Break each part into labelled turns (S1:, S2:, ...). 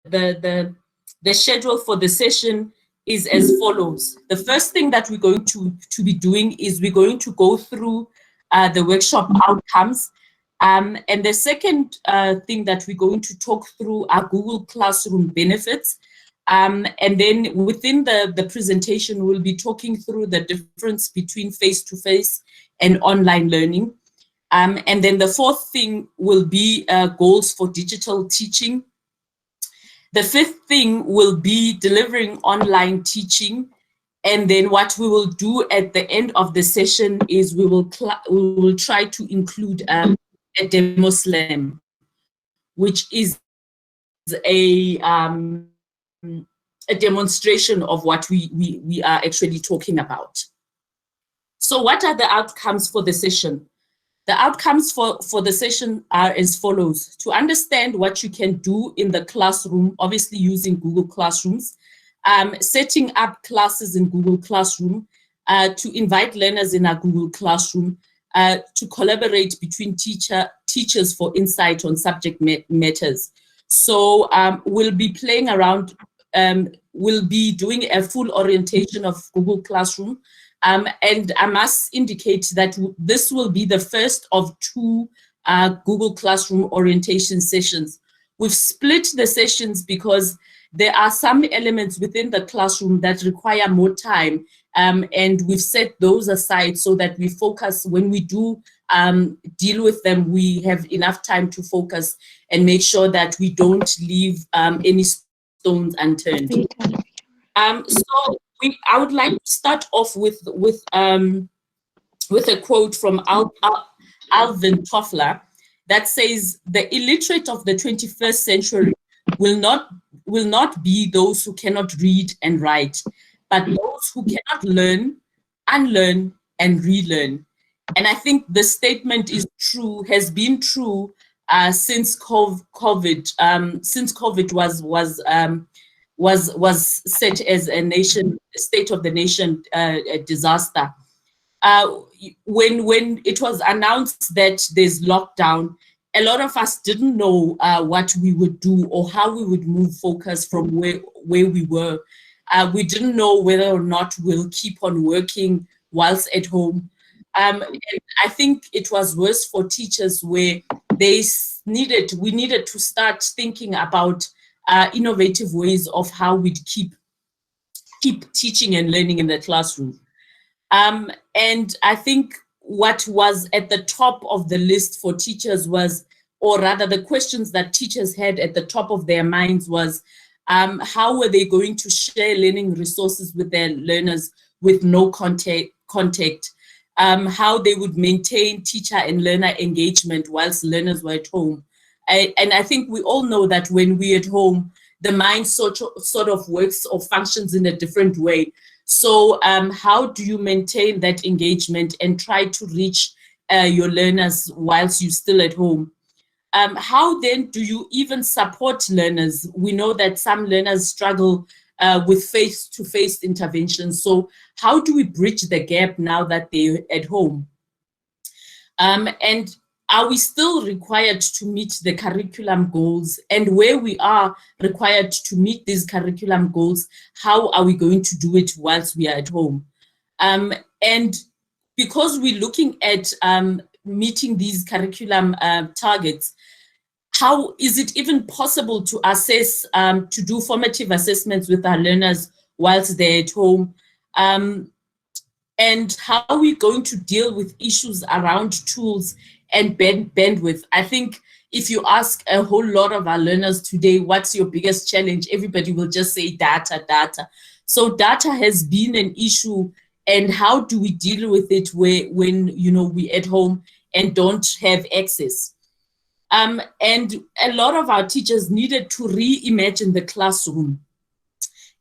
S1: the schedule for the session is as follows. The first thing that we're going to be doing is we're going to go through the workshop outcomes. And the second thing that we're going to talk through are Google Classroom benefits. And then within the presentation, we'll be talking through the difference between face-to-face and online learning. And then the fourth thing will be goals for digital teaching. The fifth thing will be delivering online teaching. And then what we will do at the end of the session is we will try to include a demo slam, which is a demonstration of what we are actually talking about. So what are the outcomes for the session? The outcomes for the session are as follows. To understand what you can do in the classroom, obviously using Google Classrooms, setting up classes in Google Classroom, to invite learners in our Google Classroom, to collaborate between teachers for insight on subject matters. So we'll be playing around, we'll be doing a full orientation of Google Classroom. And I must indicate that this will be the first of two Google Classroom orientation sessions. We've split the sessions because there are some elements within the classroom that require more time, and we've set those aside so that we focus when we do deal with them, we have enough time to focus and make sure that we don't leave any stones unturned. So I would like to start off with a quote from Alvin Toffler that says, "The illiterate of the 21st century will not be those who cannot read and write, but those who cannot learn, unlearn, and relearn." And I think the statement is true, has been true since COVID. Since COVID was set as a state of the nation disaster. When it was announced that there's lockdown, a lot of us didn't know what we would do or how we would move focus from where we were. We didn't know whether or not we'll keep on working whilst at home. And I think it was worse for teachers where we needed to start thinking about innovative ways of how we'd keep teaching and learning in the classroom. And I think what was at the top of the list for teachers was, or rather the questions that teachers had at the top of their minds was, how were they going to share learning resources with their learners with no contact, how they would maintain teacher and learner engagement whilst learners were at home. And I think we all know that when we're at home, the mind sort of works or functions in a different way. So how do you maintain that engagement and try to reach your learners whilst you're still at home? How then do you even support learners? We know that some learners struggle with face-to-face interventions. So how do we bridge the gap now that they're at home? And are we still required to meet the curriculum goals? And where we are required to meet these curriculum goals, how are we going to do it whilst we are at home? And because we're looking at meeting these curriculum targets, how is it even possible to assess, to do formative assessments with our learners whilst they're at home? And how are we going to deal with issues around tools and bandwidth? I think if you ask a whole lot of our learners today, what's your biggest challenge? Everybody will just say data. So data has been an issue, and how do we deal with it when we're at home and don't have access? And a lot of our teachers needed to reimagine the classroom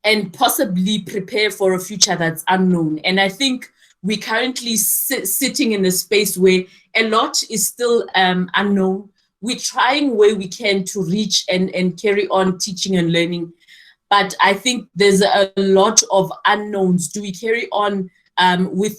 S1: and possibly prepare for a future that's unknown. And I think we're currently sitting in a space where a lot is still unknown. We're trying where we can to reach and carry on teaching and learning. But I think there's a lot of unknowns. Do we carry on with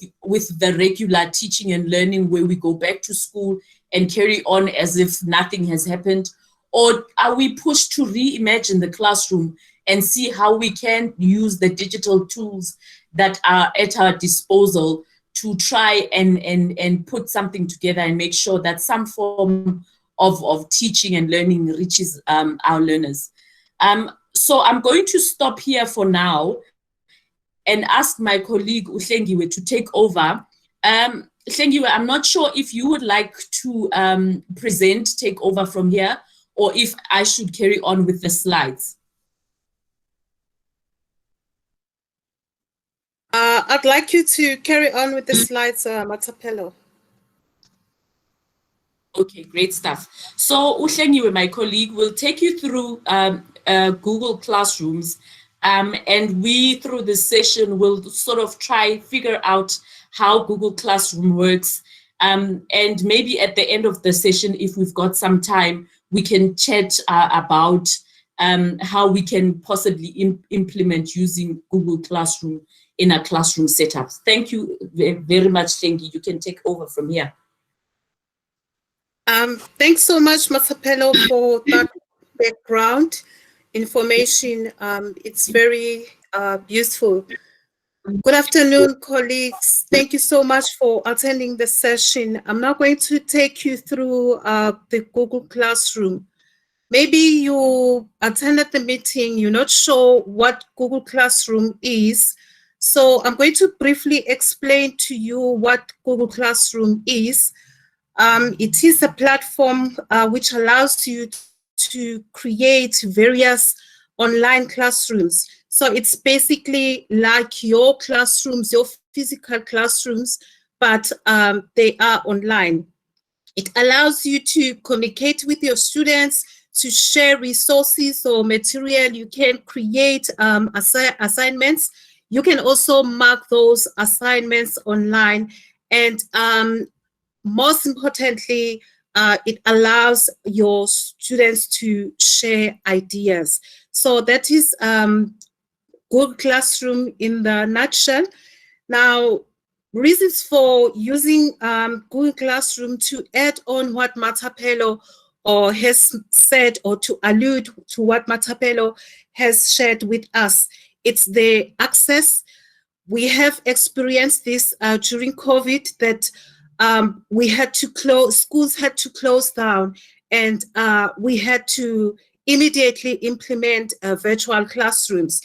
S1: the regular teaching and learning where we go back to school and carry on as if nothing has happened? Or are we pushed to reimagine the classroom and see how we can use the digital tools that are at our disposal to try and put something together and make sure that some form of teaching and learning reaches our learners? So I'm going to stop here for now and ask my colleague Uhlengiwe to take over. Uhlengiwe, I'm not sure if you would like to take over from here, or if I should carry on with the slides.
S2: I'd like you to carry on with the slides, Matapelo.
S1: Okay, great stuff. So Uhlengiwe, my colleague, will take you through Google Classrooms, and we, through this session, will sort of try figure out how Google Classroom works. And maybe at the end of the session, if we've got some time, we can chat about how we can possibly implement using Google Classroom in a classroom setup. Thank you very much, Hlengi. You can take over from here.
S2: Thanks so much, Matapelo, for that background information. It's very useful. Good afternoon, colleagues. Thank you so much for attending the session. I'm now going to take you through the Google Classroom. Maybe you attended the meeting, you're not sure what Google Classroom is. So I'm going to briefly explain to you what Google Classroom is. It is a platform which allows you to create various online classrooms. So it's basically like your classrooms, your physical classrooms, but they are online. It allows you to communicate with your students, to share resources or material. You can create assignments. You can also mark those assignments online. And most importantly, it allows your students to share ideas. So that is Google Classroom in the nutshell. Now, reasons for using Google Classroom, to add on what Matapelo has said, or to allude to what Matapelo has shared with us. It's the access. We have experienced this during COVID, that we had to close, schools had to close down, and we had to immediately implement virtual classrooms.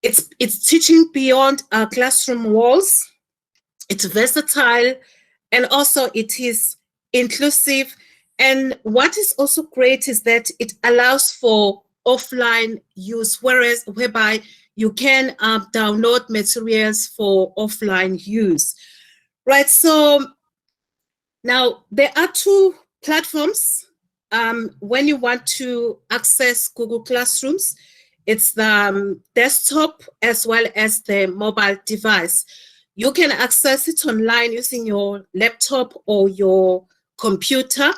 S2: It's teaching beyond classroom walls. It's versatile, and also it is inclusive. And what is also great is that it allows for offline use, whereby you can download materials for offline use. Right, so now there are two platforms when you want to access Google Classrooms. It's the desktop as well as the mobile device. You can access it online using your laptop or your computer,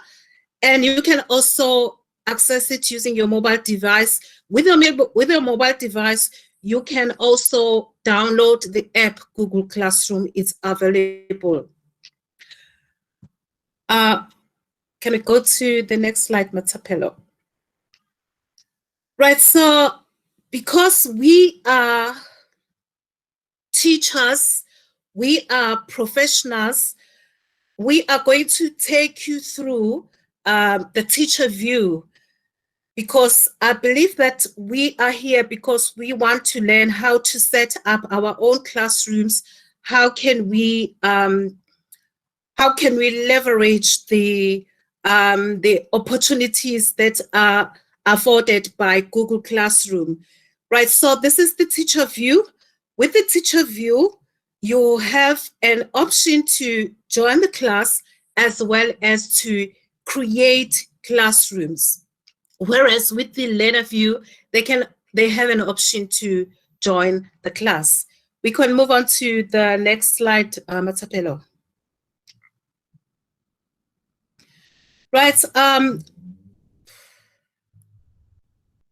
S2: and you can also access it using your mobile device. With your mobile device, you can also download the app Google Classroom. It's available. Can we go to the next slide, Matapelo? Right, so because we are teachers, we are professionals, we are going to take you through the teacher view, because I believe that we are here because we want to learn how to set up our own classrooms. How can we leverage the opportunities that are afforded by Google Classroom, right? So this is the teacher view. With the teacher view, you have an option to join the class as well as to create classrooms. Whereas with the learner view, they have an option to join the class. We can move on to the next slide, Matapelo. Right.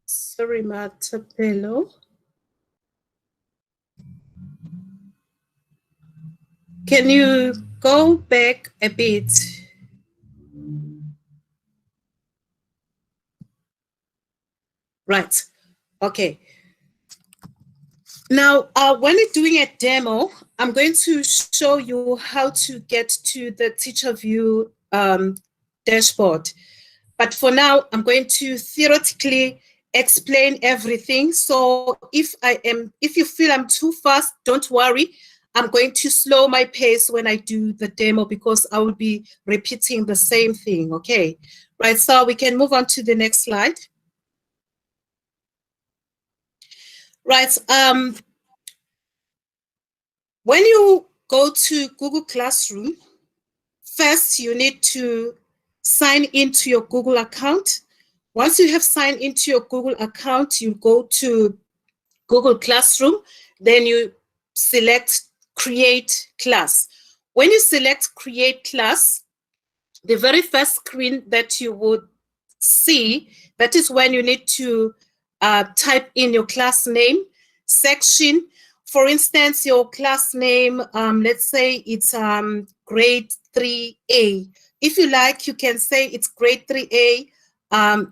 S2: Sorry, Matapelo. Can you go back a bit? Right. Okay. Now, when you're doing a demo, I'm going to show you how to get to the teacher view dashboard. But for now, I'm going to theoretically explain everything. So if you feel I'm too fast, don't worry. I'm going to slow my pace when I do the demo because I will be repeating the same thing, okay? Right, so we can move on to the next slide. Right, when you go to Google Classroom, first you need to sign into your Google account. Once you have signed into your Google account, you go to Google Classroom, then you select Create Class. When you select Create Class, the very first screen that you would see, that is when you need to type in your class name, section. For instance, your class name, let's say it's grade 3A. If you like, you can say it's grade 3A.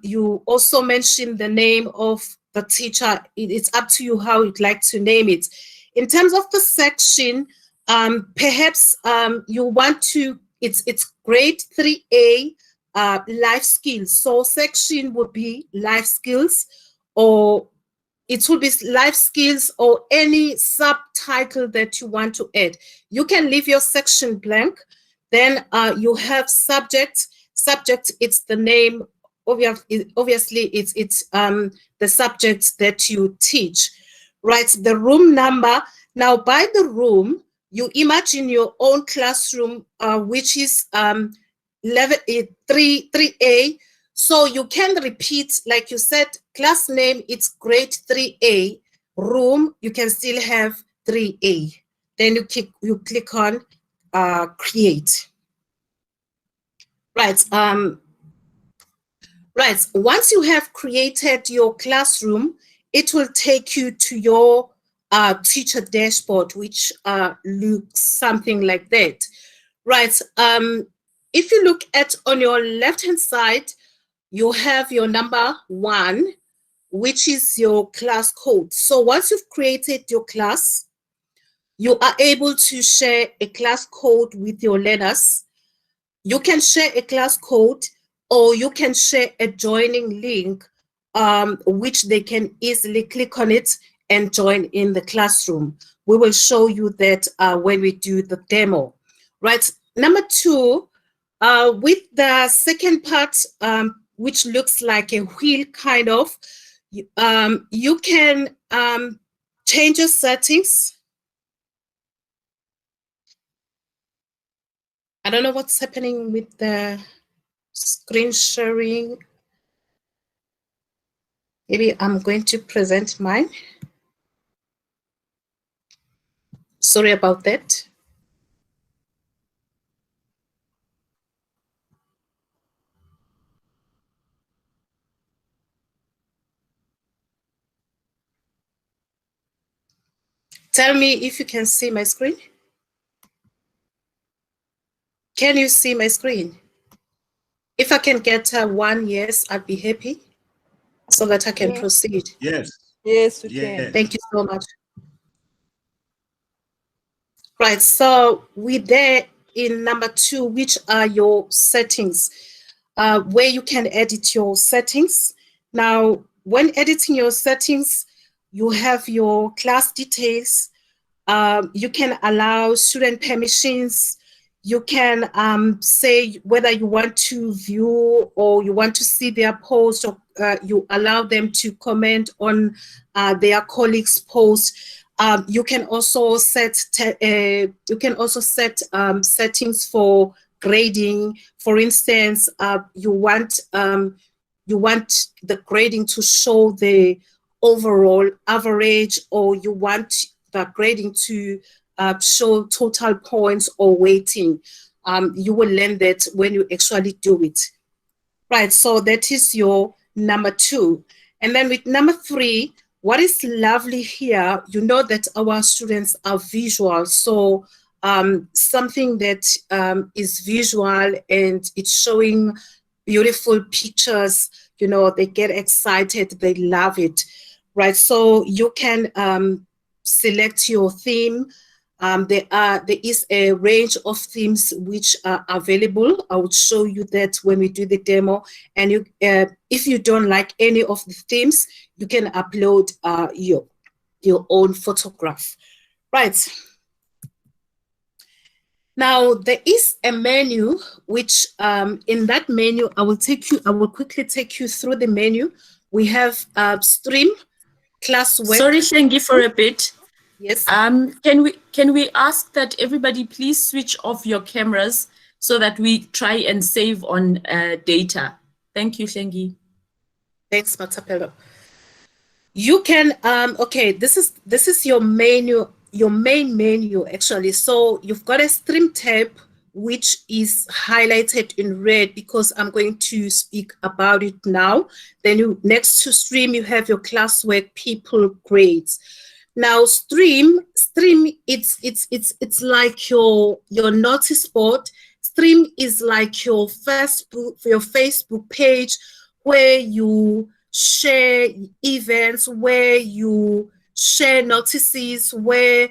S2: You also mention the name of the teacher. It's up to you how you'd like to name it. In terms of the section, perhaps you want to, it's grade 3A, life skills. So section would be life skills, or it would be life skills or any subtitle that you want to add. You can leave your section blank. Then you have subject. Subject, it's the name. Obviously, it's the subject that you teach. Right, the room number. Now, by the room, you imagine your own classroom, which is level 3A. So you can repeat, like you said, class name, it's grade 3A. Room, you can still have 3A. Then you click on create. Right. Right. Once you have created your classroom, it will take you to your teacher dashboard, which looks something like that. Right. If you look at on your left-hand side, you have your number 1, which is your class code. So once you've created your class, you are able to share a class code with your learners. You can share a class code, or you can share a joining link, which they can easily click on it and join in the classroom. We will show you that when we do the demo. Right. Number 2, with the second part, which looks like a wheel kind of, you can change your settings. I don't know what's happening with the screen sharing. Maybe I'm going to present mine. Sorry about that. Tell me if you can see my screen. Can you see my screen? If I can get 1 yes, I'd be happy so that I can proceed.
S3: Yes.
S4: Yes, we can.
S2: Thank you so much. Right, so we're there in number 2, which are your settings, where you can edit your settings. Now, when editing your settings, you have your class details. You can allow student permissions. You can say whether you want to view or you want to see their post, or you allow them to comment on their colleagues' post. You can also set settings for grading. For instance, you want the grading to show the overall average, or you want the grading to show total points or weighting. You will learn that when you actually do it. Right, so that is your number 2. And then with number 3, what is lovely here, you know that our students are visual. So something that is visual and it's showing beautiful pictures, you know, they get excited, they love it, right? So you can select your theme. There is a range of themes which are available. I will show you that when we do the demo. And you, if you don't like any of the themes, you can upload your own photograph, right? Now there is a menu which in that menu I will quickly take you through the menu. We have stream, classwork.
S1: Sorry, Shengi, for a bit.
S2: Yes.
S1: Can we ask that everybody please switch off your cameras so that we try and save on data? Thank you, Shengi.
S2: Thanks, Matapelo. You can okay, this is your menu, your main menu actually. So you've got a stream tab which is highlighted in red because I'm going to speak about it now. Then you, next to stream, you have your classwork, people, grades. Now stream, it's like your notice board. Stream is like your Facebook page where you share events, where you share notices, where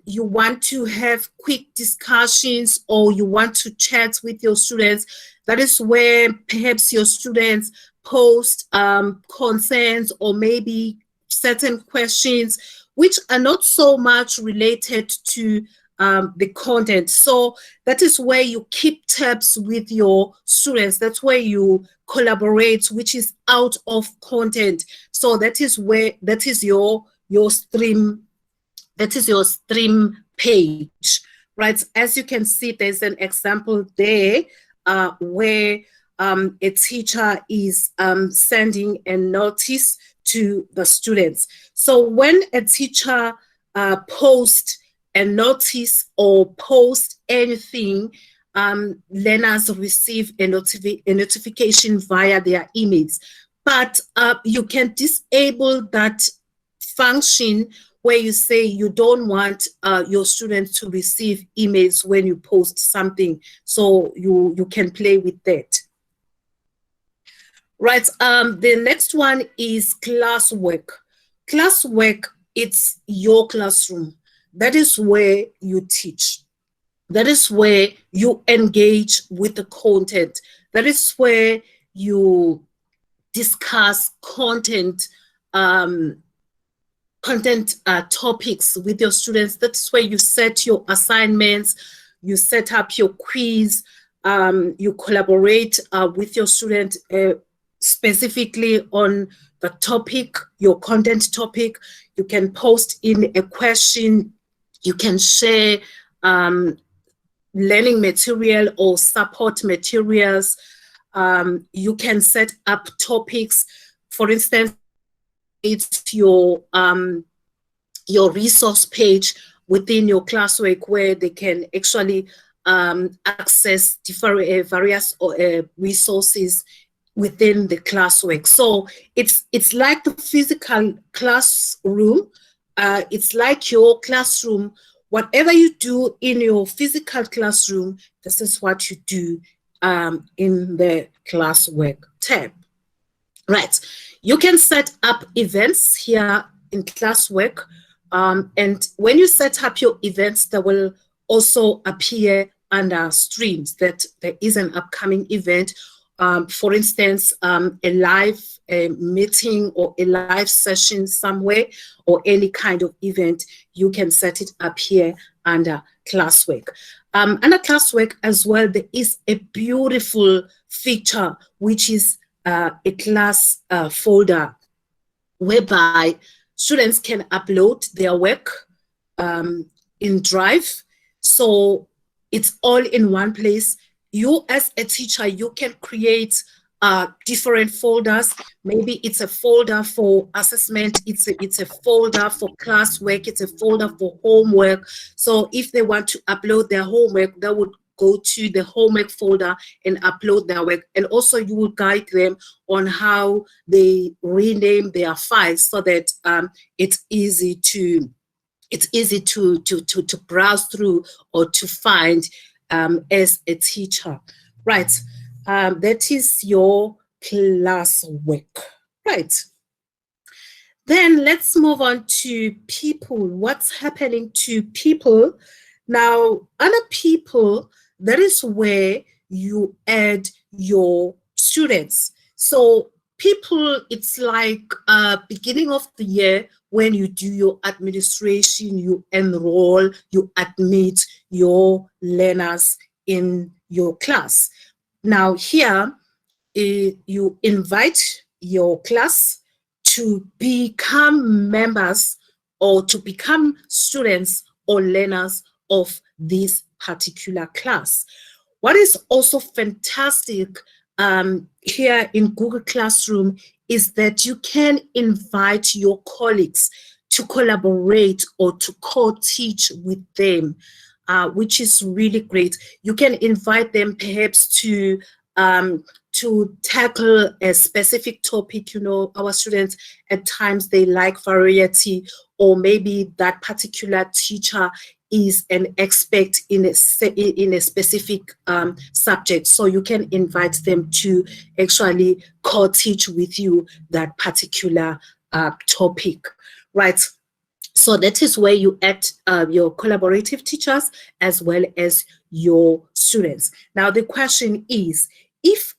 S2: you want to have quick discussions or you want to chat with your students. That is where perhaps your students post concerns or maybe certain questions which are not so much related to the content. So that is where you keep tabs with your students. That's where you collaborate, which is out of content. So that is where, that is your stream, that is your stream page, right? As you can see, there's an example there where a teacher is sending a notice to the students. So when a teacher posts a notice or post anything, learners receive a notification via their emails. But you can disable that function where you say you don't want your students to receive emails when you post something. So you can play with that. Right, the next one is classwork. Classwork, it's your classroom. That is where you teach. That is where you engage with the content. That is where you discuss content, topics with your students. That's where you set your assignments, you set up your quiz, you collaborate with your student specifically on the topic, your content topic. You can post in a question, you can share learning material or support materials. You can set up topics. For instance, it's your resource page within your classwork where they can actually access different various resources within the classwork. So it's like the physical classroom. It's like your classroom. Whatever you do in your physical classroom, this is what you do in the classwork tab. Right. You can set up events here in classwork. And when you set up your events, they will also appear under streams that there is an upcoming event. For instance, a live meeting or a live session somewhere or any kind of event, you can set it up here under classwork. Under classwork as well, there is a beautiful feature, which is a class folder whereby students can upload their work in Drive. So it's all in one place. You as a teacher, you can create different folders. Maybe it's a folder for assessment, it's a folder for classwork, it's a folder for homework. So if they want to upload their homework, they would go to the homework folder and upload their work. And also you will guide them on how they rename their files so that it's easy to browse through or to find as a teacher. Right. that is your classwork, right? Then let's move on to people. What's happening to people? Now, other people, that is where you add your students. So people, it's like beginning of the year when you do your administration, you enroll, you admit your learners in your class. Now here, you invite your class to become members or to become students or learners of this particular class. What is also fantastic here in Google Classroom is that you can invite your colleagues to collaborate or to co-teach with them, which is really great. You can invite them perhaps to tackle a specific topic. You know, our students at times they like variety, or maybe that particular teacher is an expert in a specific subject. So you can invite them to actually co-teach with you that particular topic, right? So that is where you add your collaborative teachers as well as your students. Now the question is, if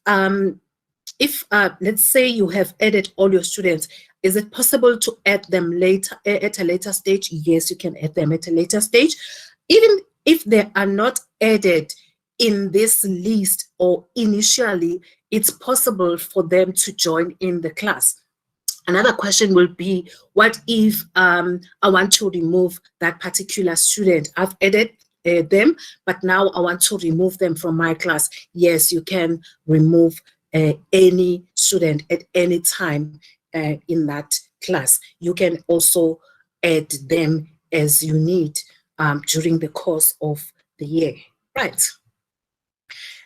S2: let's say you have added all your students, is it possible to add them later at a later stage? Yes, you can add them at a later stage. Even if they are not added in this list or initially, it's possible for them to join in the class. Another question will be, what if I want to remove that particular student? I've added them, but now I want to remove them from my class. Yes, you can remove any student at any time in that class. You can also add them as you need during the course of the year, right?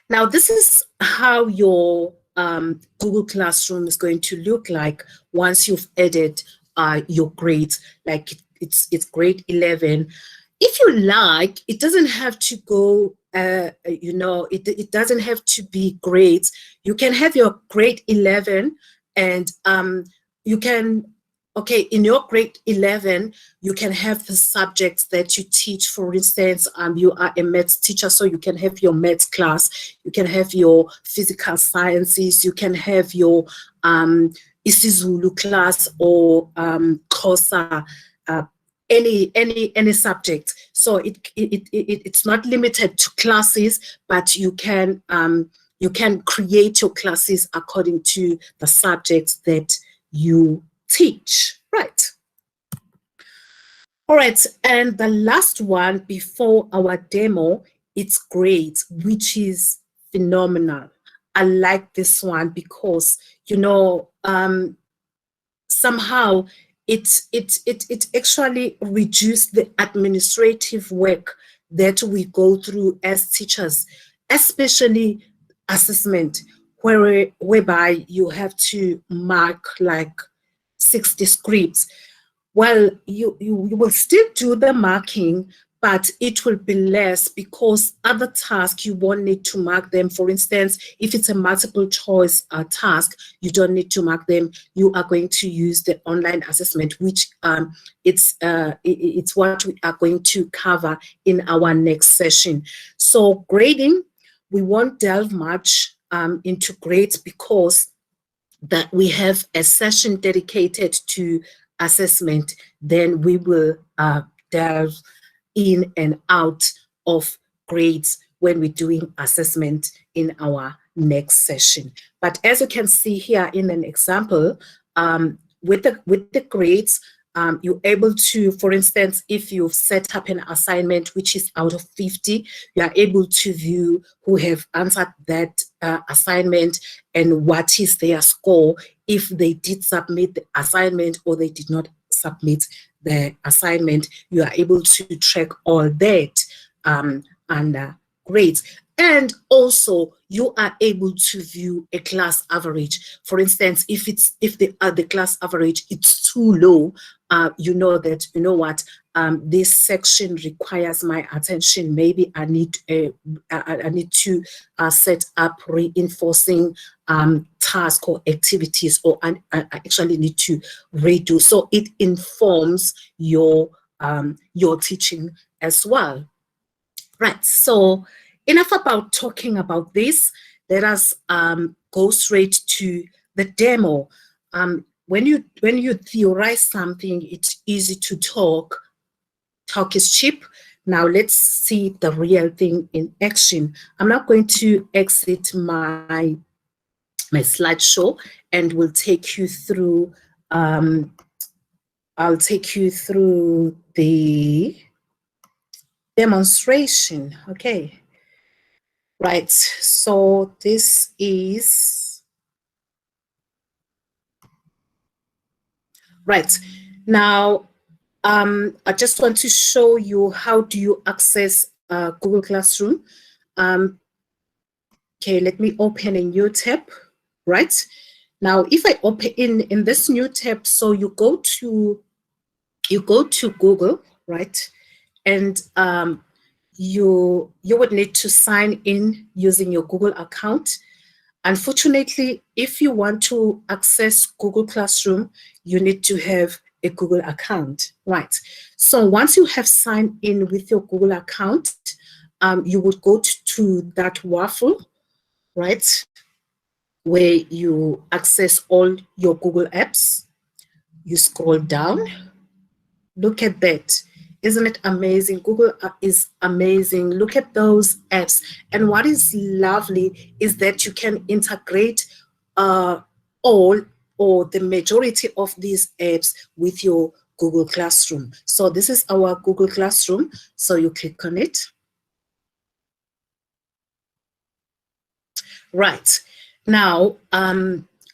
S2: Now, this is how your Google Classroom is going to look like once you've added your grades, like it's grade 11. If you like, it doesn't have to go, you know, it doesn't have to be grades. You can have your grade 11 and you can, okay, in your grade 11, you can have the subjects that you teach. For instance, you are a maths teacher, so you can have your maths class, you can have your physical sciences, you can have your isiZulu class or Xhosa, any subject. So it's not limited to classes, but you can create your classes according to the subjects that you teach, right? All right, and the last one before our demo, it's grades, which is phenomenal. I like this one because, you know, somehow it actually reduced the administrative work that we go through as teachers, especially assessment, whereby you have to mark like 60 scripts. Well, you will still do the marking, but it will be less because other tasks you won't need to mark them. For instance, if it's a multiple choice task, you don't need to mark them. You are going to use the online assessment, which it's what we are going to cover in our next session. So grading, we won't delve much into grades because that we have a session dedicated to assessment. Then we will delve in and out of grades when we're doing assessment in our next session. But as you can see here in an example, with the grades, you're able to, for instance, if you've set up an assignment which is out of 50, you are able to view who have answered that assignment and what is their score, if they did submit the assignment or they did not submit the assignment. You are able to track all that under grades. And also, you are able to view a class average. For instance, if the class average it's too low, you know that, you know what, this section requires my attention. Maybe I need to set up reinforcing task or activities, or I actually need to redo. So it informs your teaching as well. Right. So enough about talking about this. Let us go straight to the demo. When you theorize something, it's easy to talk. Talk is cheap. Now let's see the real thing in action. I'm not going to exit my slideshow, and will take you through. I'll take you through the demonstration. Okay. Right, so this is, right, now I just want to show you how do you access Google Classroom. Okay, let me open a new tab, right? Now, if I open in this new tab, so you go to Google, right? And you would need to sign in using your Google account. Unfortunately, if you want to access Google Classroom, you need to have a Google account, right? So once you have signed in with your Google account, you would go to that waffle, right, where you access all your Google apps. You scroll down. Look at that. Isn't it amazing? Google is amazing. Look at those apps. And what is lovely is that you can integrate all or the majority of these apps with your Google Classroom. So this is our Google Classroom. So you click on it. Right. Now,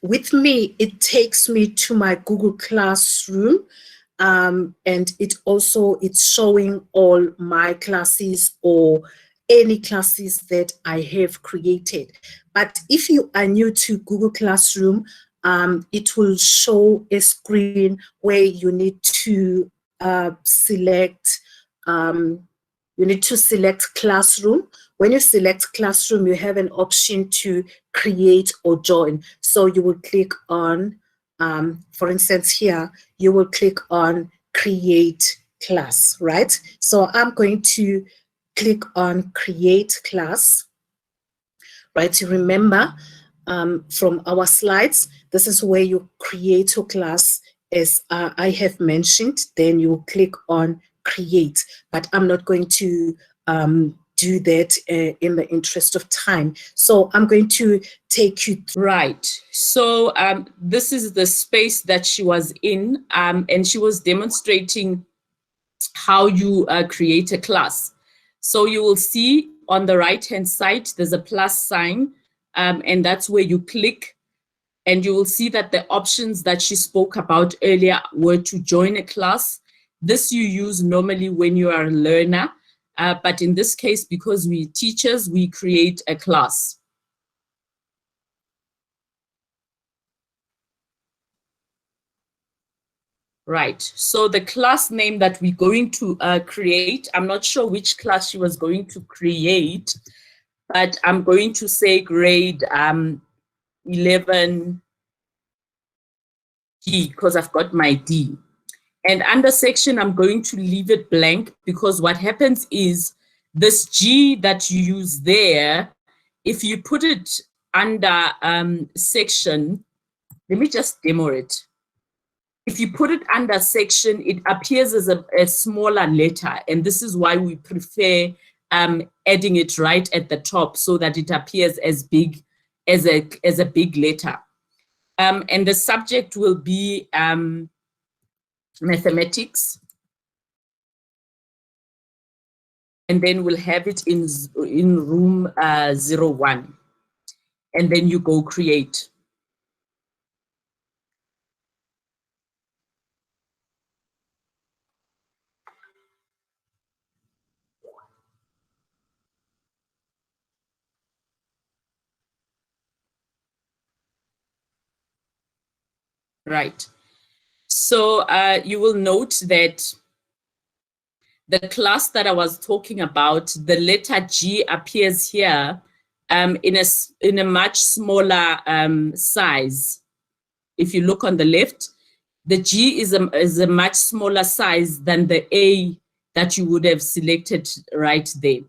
S2: with me, it takes me to my Google Classroom. And it's showing all my classes or any classes that I have created. But if you are new to Google Classroom, it will show a screen where you need to select Classroom. When you select Classroom, you have an option to create or join. So you will click on, for instance, here, you will click on create class, right? So I'm going to click on create class, right? You remember from our slides, this is where you create your class, as I have mentioned. Then you click on create, but I'm not going to do that in the interest of time. So I'm going to take you through.
S1: Right. So this is the space that she was in, and she was demonstrating how you create a class. So you will see on the right-hand side, there's a plus sign, and that's where you click, and you will see that the options that she spoke about earlier were to join a class. This you use normally when you are a learner, but in this case, because we're teachers, we create a class. Right, so the class name that we're going to create, I'm not sure which class she was going to create, but I'm going to say grade 11D, because I've got my D. And under section, I'm going to leave it blank, because what happens is this G that you use there, if you put it under section, let me just demo it. If you put it under section, it appears as a smaller letter. And this is why we prefer adding it right at the top, so that it appears as big as a big letter. And the subject will be mathematics. And then we'll have it in room 01. And then you go create. Right. So you will note that the class that I was talking about, the letter G appears here in a much smaller size. If you look on the left, the G is a much smaller size than the A that you would have selected right there.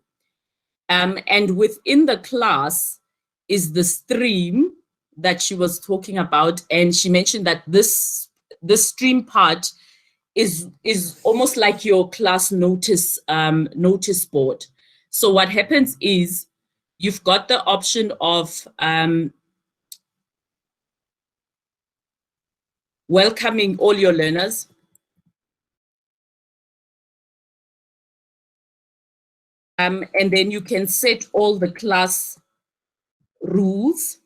S1: And within the class is the stream that she was talking about. And she mentioned that this stream part is almost like your class notice notice board. So what happens is you've got the option of welcoming all your learners. And then you can set all the class rules.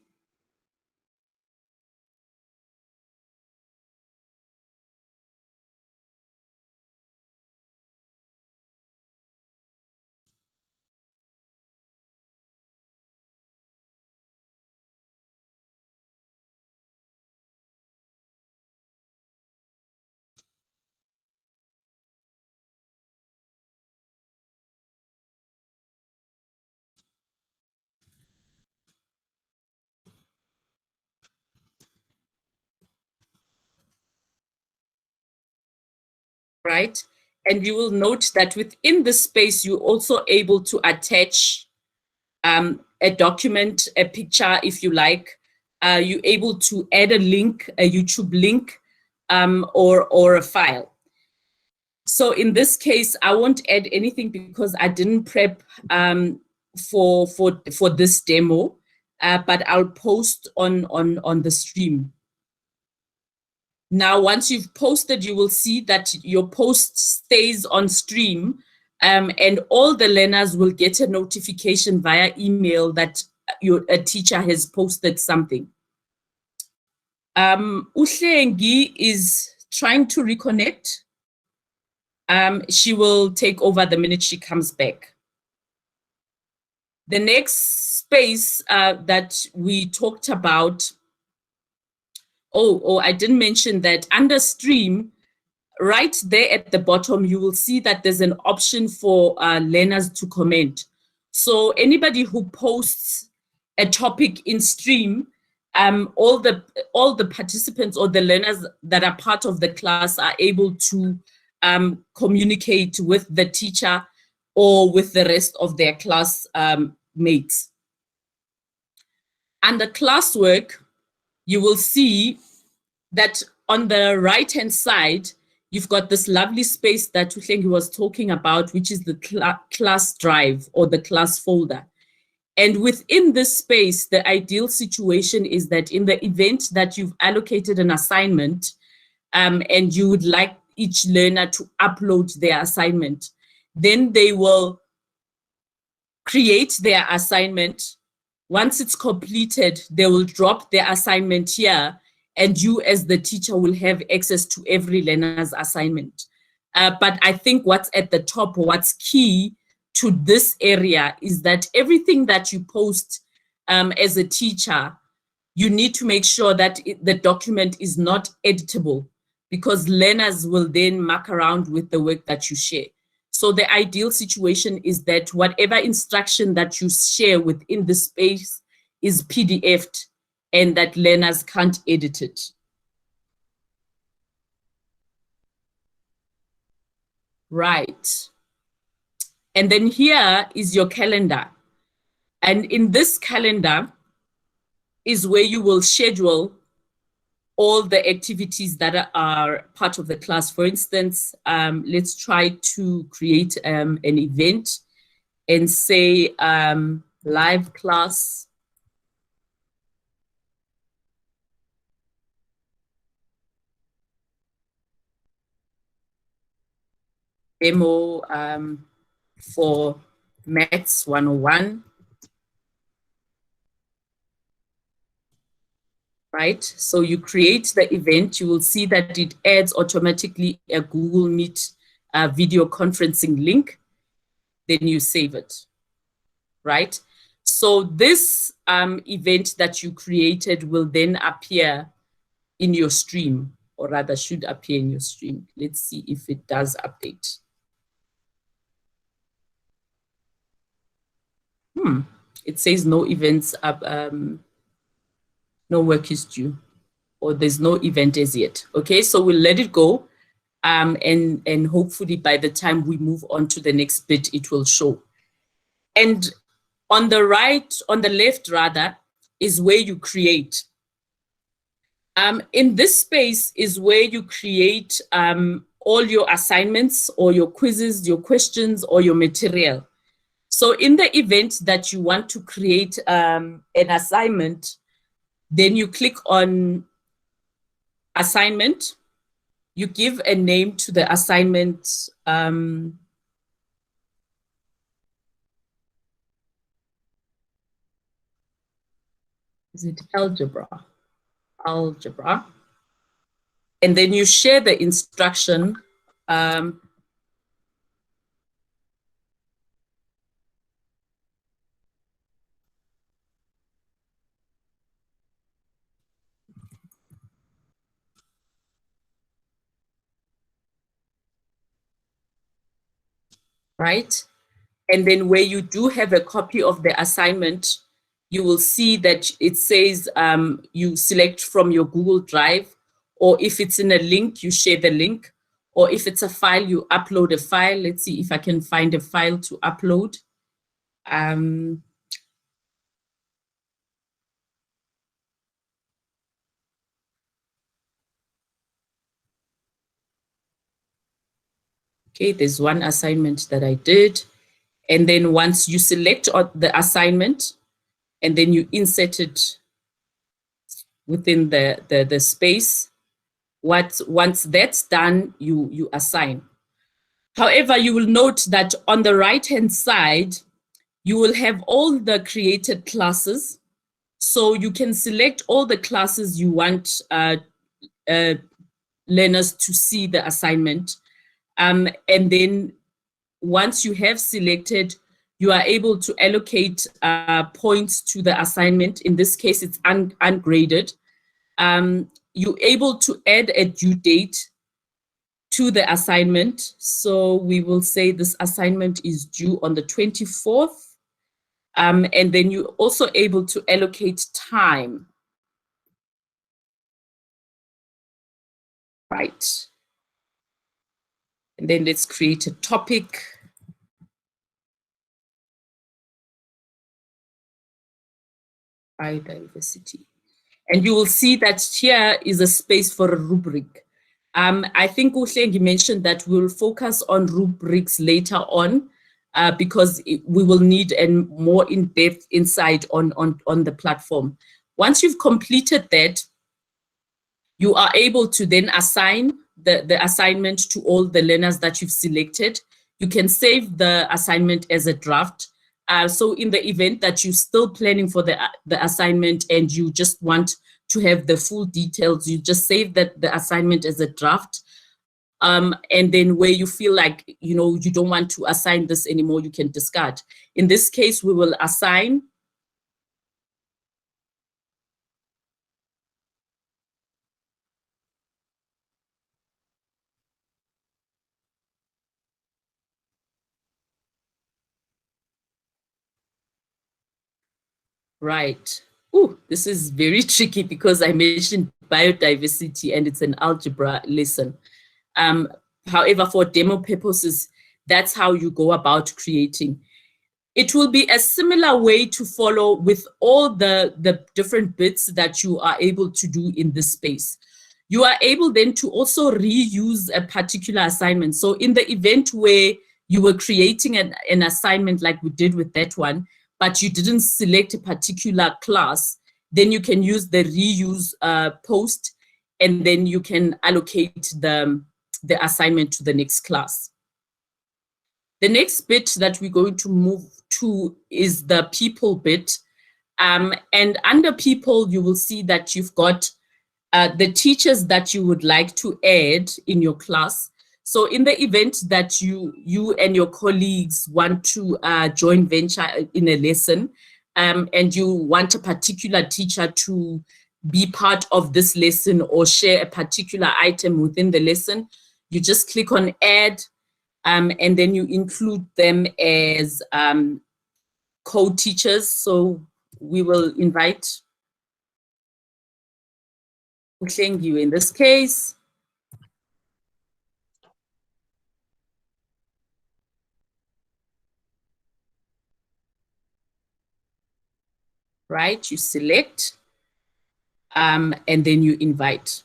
S1: Right? And you will note that within the space, you're also able to attach a document, a picture, if you like. You're able to add a link, a YouTube link, or a file. So in this case, I won't add anything because I didn't prep for this demo, but I'll post on the stream. Now, once you've posted, you will see that your post stays on stream, and all the learners will get a notification via email that a teacher has posted something. Uhlengi is trying to reconnect. She will take over the minute she comes back. The next space that we talked about, I didn't mention that under stream, right there at the bottom, you will see that there's an option for learners to comment. So anybody who posts a topic in stream, all the participants or the learners that are part of the class are able to communicate with the teacher or with the rest of their class mates. Under classwork, you will see that on the right-hand side, you've got this lovely space that Uhlengi was talking about, which is the class drive or the class folder. And within this space, the ideal situation is that in the event that you've allocated an assignment and you would like each learner to upload their assignment, then they will create their assignment. Once it's completed, they will drop their assignment here, and you as the teacher will have access to every learner's assignment. But I think what's at the top, what's key to this area is that everything that you post as a teacher, you need to make sure that the document is not editable, because learners will then muck around with the work that you share. So the ideal situation is that whatever instruction that you share within the space is PDF'd and that learners can't edit it. Right. And then here is your calendar. And in this calendar is where you will schedule all the activities that are part of the class. For instance, let's try to create an event and say live class demo for Maths 101. Right? So you create the event, you will see that it adds automatically a Google Meet video conferencing link, then you save it, right? So this event that you created will then appear in your stream, or rather should appear in your stream. Let's see if it does update. It says no events up, no work is due, or there's no event as yet. Okay, so we'll let it go. And hopefully by the time we move on to the next bit, it will show. And on the left rather, is where you create. In this space is where you create all your assignments or your quizzes, your questions, or your material. So in the event that you want to create an assignment, then you click on assignment. You give a name to the assignment. Is it algebra? Algebra. And then you share the instruction. Right? And then where you do have a copy of the assignment, you will see that it says you select from your Google Drive, or if it's in a link, you share the link, or if it's a file, you upload a file. Let's see if I can find a file to upload. Okay, there's one assignment that I did. And then once you select the assignment, and then you insert it within the space, once that's done, you assign. However, you will note that on the right-hand side, you will have all the created classes. So you can select all the classes you want learners to see the assignment. And then once you have selected, you are able to allocate points to the assignment. In this case, it's ungraded. You're able to add a due date to the assignment. So we will say this assignment is due on the 24th. And then you're also able to allocate time. Right. And then let's create a topic. Biodiversity. And you will see that here is a space for a rubric. I think Uhlengi mentioned that we'll focus on rubrics later on because we will need a more in-depth insight on the platform. Once you've completed that, you are able to then assign the assignment to all the learners that you've selected. You can save the assignment as a draft. So in the event that you're still planning for the assignment and you just want to have the full details, you just save the assignment as a draft. And then where you feel like, you don't want to assign this anymore, you can discard. In this case, we will assign. Right. Oh, this is very tricky because I mentioned biodiversity and it's an algebra lesson. However, for demo purposes, that's how you go about creating. It will be a similar way to follow with all the different bits that you are able to do in this space. You are able then to also reuse a particular assignment. So in the event where you were creating an assignment like we did with that one, but you didn't select a particular class, then you can use the reuse post, and then you can allocate the assignment to the next class. The next bit that we're going to move to is the people bit. And under people, you will see that you've got the teachers that you would like to add in your class. So in the event that you and your colleagues want to joint venture in a lesson, and you want a particular teacher to be part of this lesson or share a particular item within the lesson, you just click on add, and then you include them as co-teachers. So we will invite you in this case. Right, you select, and then you invite.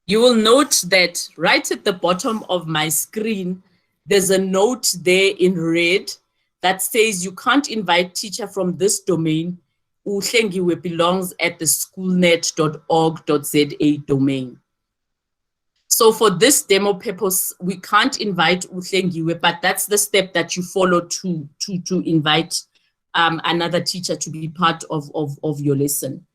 S1: You will note that right at the bottom of my screen, there's a note there in red that says you can't invite teacher from this domain. Uhlengiwe belongs at the schoolnet.org.za domain. So for this demo purpose, we can't invite Uhlengiwe, but that's the step that you follow to invite another teacher to be part of your lesson.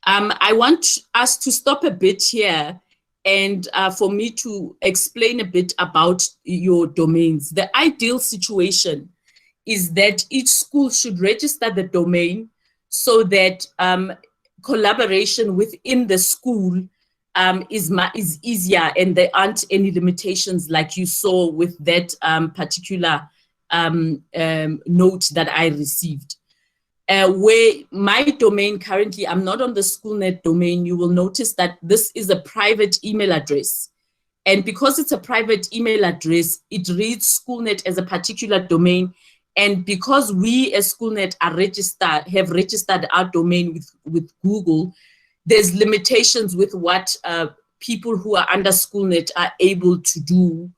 S1: I want us to stop a bit here and for me to explain a bit about your domains. The ideal situation is that each school should register the domain so that collaboration within the school is easier, and there aren't any limitations like you saw with that particular note that I received. Where my domain currently, I'm not on the SchoolNet domain, you will notice that this is a private email address. And because it's a private email address, it reads SchoolNet as a particular domain. And because we as SchoolNet have registered our domain with Google, there's limitations with what people who are under SchoolNet are able to do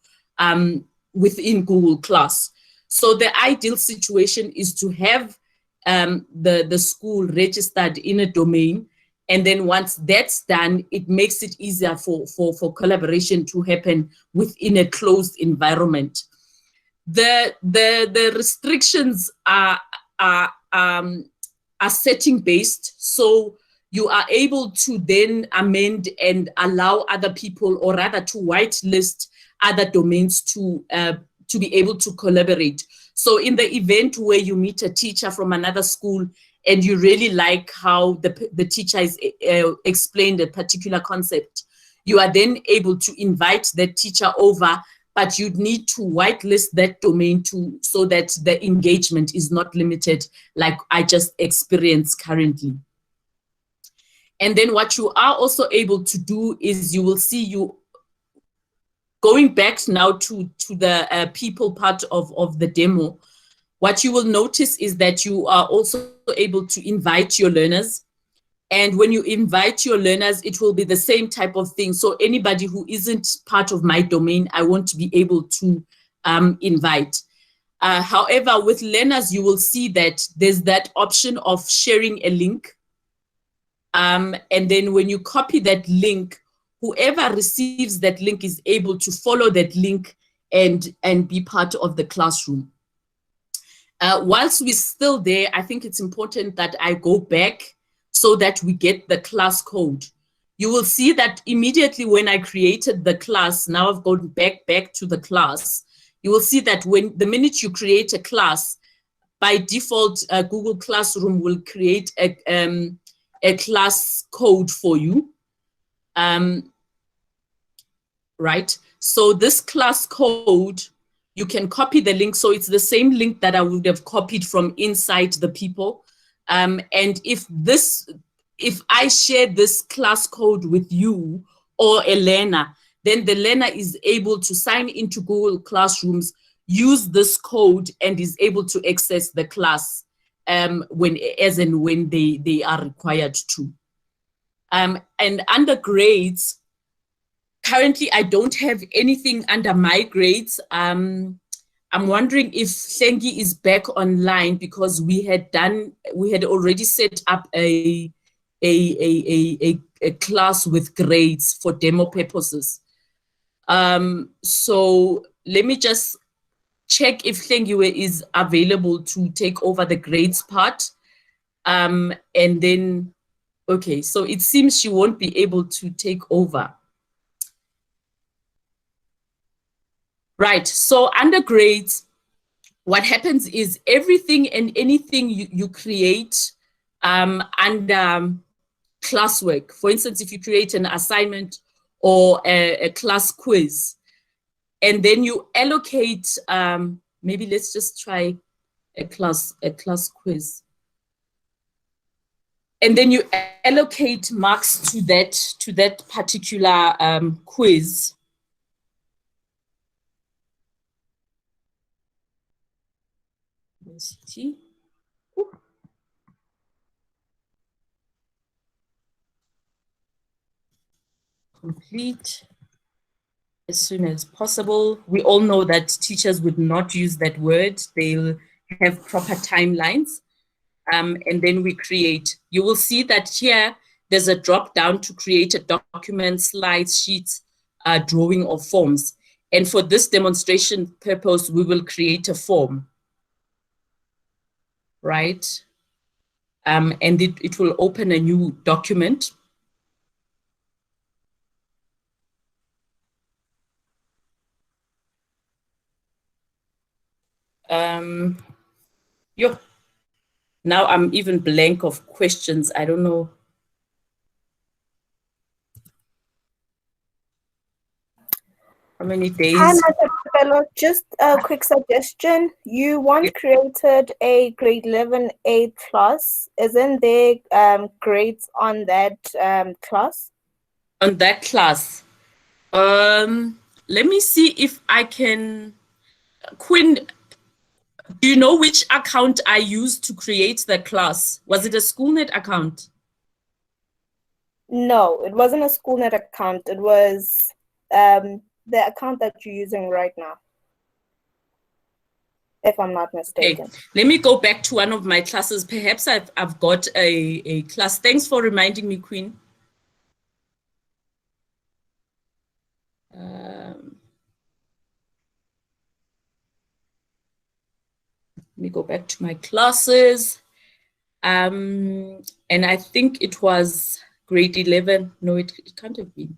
S1: within Google Class. So the ideal situation is to have the school registered in a domain, and then once that's done, it makes it easier for collaboration to happen within a closed environment. The restrictions are setting based, so you are able to then amend and allow other people, or rather to whitelist other domains to be able to collaborate. So in the event where you meet a teacher from another school and you really like how the teacher is explained a particular concept, you are then able to invite that teacher over, but you'd need to whitelist that domain so that the engagement is not limited like I just experienced currently. And then what you are also able to do is you will see going back now to the people part of the demo, what you will notice is that you are also able to invite your learners. And when you invite your learners, it will be the same type of thing. So anybody who isn't part of my domain, I want to be able to invite. However, with learners, you will see that there's that option of sharing a link. And then when you copy that link, whoever receives that link is able to follow that link and be part of the classroom. Whilst we're still there, I think it's important that I go back so that we get the class code. You will see that immediately when I created the class, now I've gone back to the class, you will see that the minute you create a class, by default, Google Classroom will create a class code for you. Right? So this class code, you can copy the link. So it's the same link that I would have copied from inside the people. And if I share this class code with you or a learner, then the learner is able to sign into Google Classrooms, use this code, and is able to access the class as and when they are required to. And under grades, currently I don't have anything under my grades. I'm wondering if Hlengi is back online, because we had already set up a class with grades for demo purposes. So let me just check if Hlengiwe is available to take over the grades part. And then, okay, so it seems she won't be able to take over. Right, so under grades, what happens is everything and anything you create under classwork, for instance, if you create an assignment or a class quiz, and then you allocate, maybe let's just try a class quiz. And then you allocate marks to that particular quiz. Complete as soon as possible. We all know that teachers would not use that word. They'll have proper timelines. And then we create. You will see that here, there's a drop down to create a document, slides, sheets, drawing or forms. And for this demonstration purpose, we will create a form, right? And it will open a new document. Now I'm even blank of questions. I don't know. How many days?
S3: Hi, Madam, just a quick suggestion. You once created a grade 11A class. Isn't there grades on that class?
S1: On that class? Let me see if I can. Quinn, do you know which account I used to create the class? Was it a SchoolNet account?
S3: No, it wasn't a SchoolNet account. It was the account that you're using right now, if I'm not mistaken.
S1: Okay. Let me go back to one of my classes. Perhaps I've got a class. Thanks for reminding me, Queen. Let me go back to my classes. And I think it was grade 11. No, it can't have been.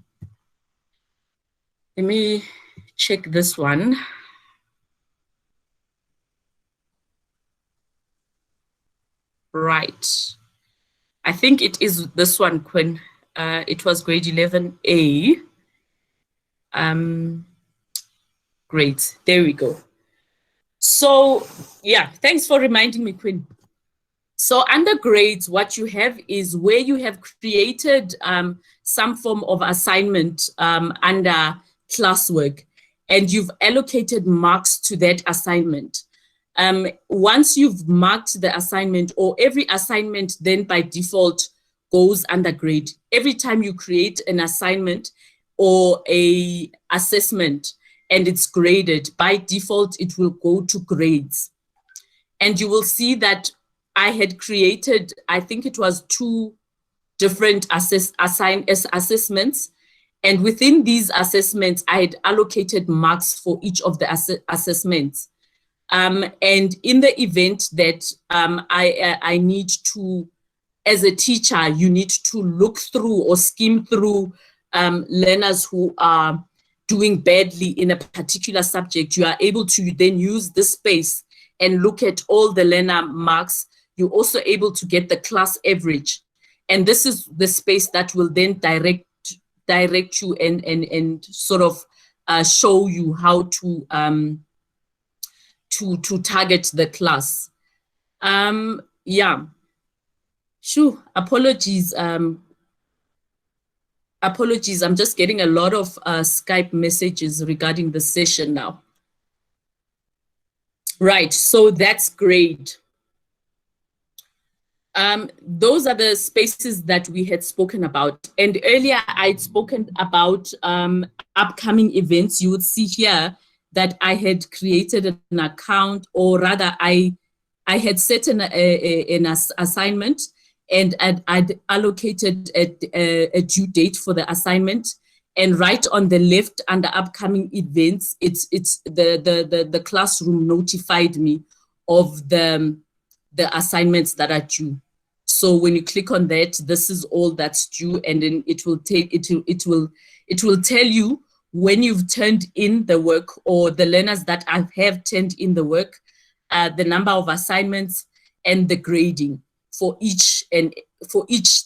S1: Let me check this one. Right. I think it is this one, Quinn. It was grade 11A. Great. There we go. So, yeah, thanks for reminding me, Quinn. So under grades, what you have is where you have created some form of assignment under classwork, and you've allocated marks to that assignment. Once you've marked the assignment, or every assignment then by default goes under grade. Every time you create an assignment or a assessment and it's graded, by default, it will go to grades. And you will see that I had created, I think it was 2 different assessments. And within these assessments, I had allocated marks for each of the assessments. And in the event that I need to, as a teacher, you need to look through or skim through learners who are doing badly in a particular subject, you are able to then use this space and look at all the learner marks. You're also able to get the class average. And this is the space that will then direct you and sort of show you how to target the class. Yeah. Sure. Apologies. Apologies. I'm just getting a lot of Skype messages regarding the session now. Right. So that's great. Those are the spaces that we had spoken about. And earlier I'd spoken about upcoming events. You would see here that I had created an account, or rather I had set an assignment, and I'd allocated a due date for the assignment. And right on the left under upcoming events, it's the classroom notified me of the assignments that are due. So when you click on that, this is all that's due, and then it will tell you when you've turned in the work, or the learners that have turned in the work, the number of assignments, and the grading for each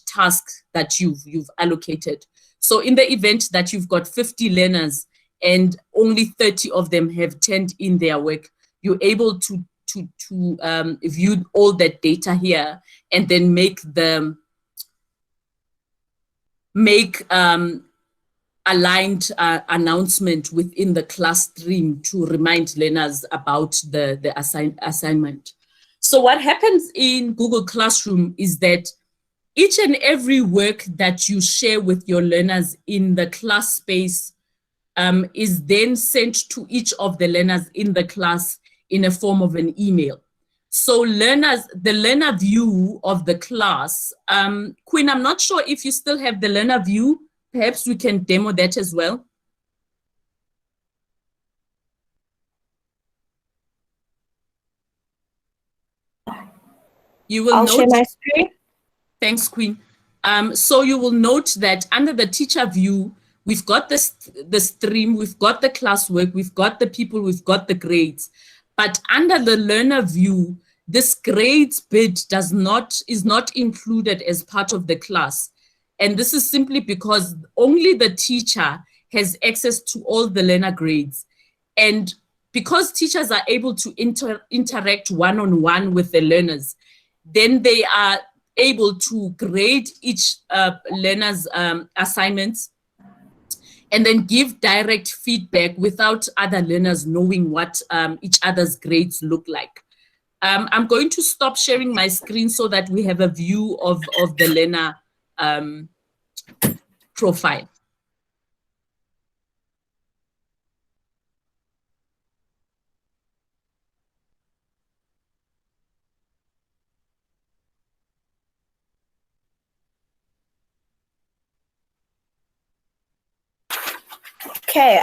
S1: task that you've allocated. So in the event that you've got 50 learners and only 30 of them have turned in their work, you're able to view all that data here and then make aligned announcement within the class stream to remind learners about the assignment. So what happens in Google Classroom is that each and every work that you share with your learners in the class space is then sent to each of the learners in the class in a form of an email. So the learner view of the class, Quinn, I'm not sure if you still have the learner view. Perhaps we can demo that as well. You will
S3: I'll share my screen.
S1: Thanks, Queen. So you will note that under the teacher view, we've got the stream, we've got the classwork, we've got the people, we've got the grades. But under the learner view, this grades bit is not included as part of the class. And this is simply because only the teacher has access to all the learner grades. And because teachers are able to interact one-on-one with the learners, then they are able to grade each learner's assignments and then give direct feedback without other learners knowing what each other's grades look like. I'm going to stop sharing my screen so that we have a view of the learner profile.
S3: Okay,